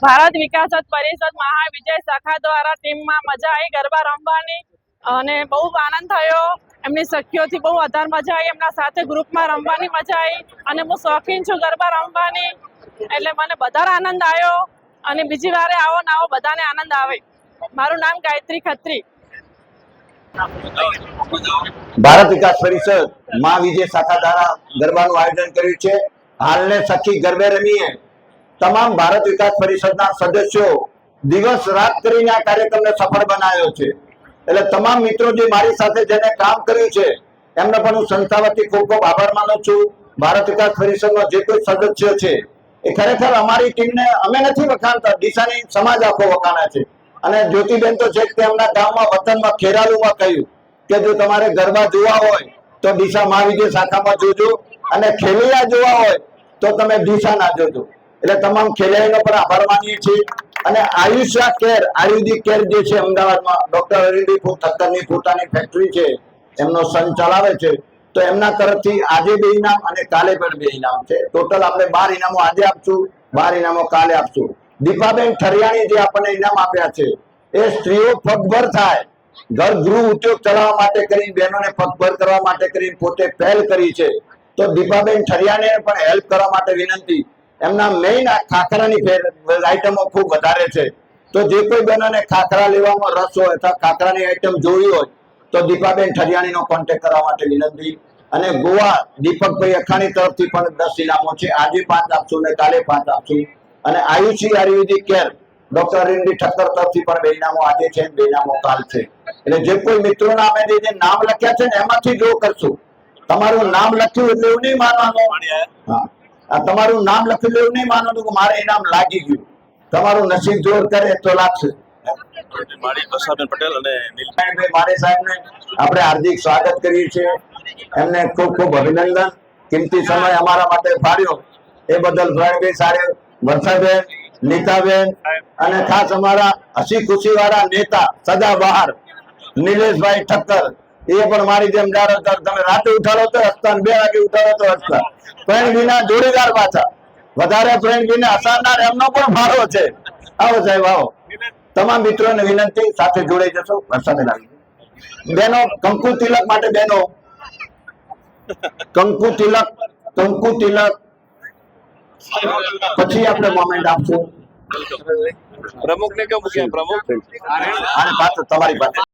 ભારત વિકાસ પરિષદ મહાવિજય શાખા દ્વારા ટીમમાં મજા આવી ગરબા રમવાની અને બહુ આનંદ થયો. એમની સખીઓથી બહુ વધારે મજા આવી. એમના સાથે ગ્રુપમાં રમવાની મજા આવી અને હું શોખીન છું ગરબા રમવાની, એટલે મને વધારે આનંદ આવ્યો. અને બીજી વારે આવો ને આવો બધાને આનંદ આવે. મારું નામ ગાયત્રી ખત્રી. ભારત વિકાસ પરિષદ મહાવિજય શાખા દ્વારા ગરબાનું આયોજન કર્યું છે. હાલને સખી ગરબે રમીએ તમામ ભારત વિકાસ પરિષદના સદસ્યો દિવસ રાત કરીને આ કાર્યક્રમને સફળ બનાવ્યો છે. એટલે તમામ મિત્રો જે મારી સાથે જેને કામ કર્યું છે એમને પણ હું સંસ્થા વતી ખૂબ ખૂબ આભાર માનું છું. ભારત વિકાસ પરિષદનો જે કોઈ સદસ્ય છે એ ખરેખર અમારી ટીમને અમે નથી વખાણતા, ડીસાની સમાજ આખો વખાણે છે. અને જ્યોતિબેન તો છે કે તેમના ગામમાં વતનમાં ખેરાલુમાં કહ્યું કે જો તમારે ગરબા જોવા હોય તો ડીસા મહાવિજય શાખામાં જોજો, અને ખેલૈયા જોવા હોય તો તમે ડીસા ના જોજો. એટલે તમામ ખેલૈયાનો પણ આભાર માનીએ છીએ. અને આયુષ્યા કેર આયુર્વેદિક કેર જે છે અમદાવાદમાં ડોક્ટર હરિન્દ્ર ઠક્કરની પોતાની ફેક્ટરી છે, એમનો સન ચલાવે છે. તો એમના તરફથી આજે 2 ઇનામ અને કાલે પણ 2 ઇનામ છે. ટોટલ આપણે 12 ઇનામો આજે આપશું, 12 ઇનામો કાલે આપશું. દીપાબેન ઠરિયાણી જે આપણને ઇનામ આપ્યા છે એ સ્ત્રીઓ પગભર થાય, ઘર ગૃહ ઉદ્યોગ ચલાવવા માટે કરી, બહેનોને પગભર કરવા માટે કરી પોતે પહેલ કરી છે. તો દીપાબેન ઠરિયાણીને પણ હેલ્પ કરવા માટે વિનંતી. એમના મેઇન ખાખરાની આઈટમો ખૂબ વધારે છે. તો જે કોઈ બહેનોને ખાખરા લેવામાં રસ હોય અથવા ખાખરાની આઈટમ જોવી હોય તો દીપાબેન ઠરિયાણીનો કોન્ટેક્ટ કરવા માટે વિનંતી. અને ગોવા દીપકભાઈ અખાણી તરફથી પણ 10 ઇનામો છે. આજે 5 આપશું ને કાલે 5 આપશું. અને આયુષી આયુર્વેદિક કેર ડોક્ટર હરિન્દ્ર ઠક્કર તરફથી પણ 2 ઇનામો આજે છે, 2 ઇનામો કાલ છે. એટલે જે કોઈ મિત્રોના અમે જે નામ લખ્યા છે ને એમાંથી જો કરશું. તમારું નામ લખ્યું એટલે એવું નહીં માનવાનું, હા, તમારું નામ લખ્યું એવું નહીં માનવાનું કે મારે ઇનામ લાગી ગયું. તમારું નસીબ જોર કરે તો લાગશે. મારી કશાબેન પટેલ અને નીલભાઈ મારે સાહેબને આપણે હાર્દિક સ્વાગત કરીએ છીએ. એમને ખૂબ ખૂબ અભિનંદન. કિંમતી સમય અમારા માટે ફાળ્યો એ બદલ ભાઈ સાહેબ, વર્ષાબેન, નીતાબેન અને ખાસ અમારા હસી ખુશી વાળા નેતા સદાબહાર નિલેશભાઈ ઠક્કર, એ પણ મારી જેમ જારો તમે રાતે ઉઠાડો તો હસતા, 2 વાગે ઉઠાડો તો હસતા. ફ્રેન્ડ વિના જોડીદાર પાછા, વધારે ફ્રેન્ડ વિના હસાનાર એમનો પણ ફાળો છે. આવો સાહેબ આવો. તમામ મિત્રોને વિનંતી, સાથે જોડાઈ જશો. વર્ષાબેન આવી બેનો કંકુ તિલક માટે, બેનો કંકુ તિલક પછી આપણે મોમેન્ટ આપશું. પ્રમુખ ને કેવું મૂક્યા? પ્રમુખ અને પાછળ તમારી પાસે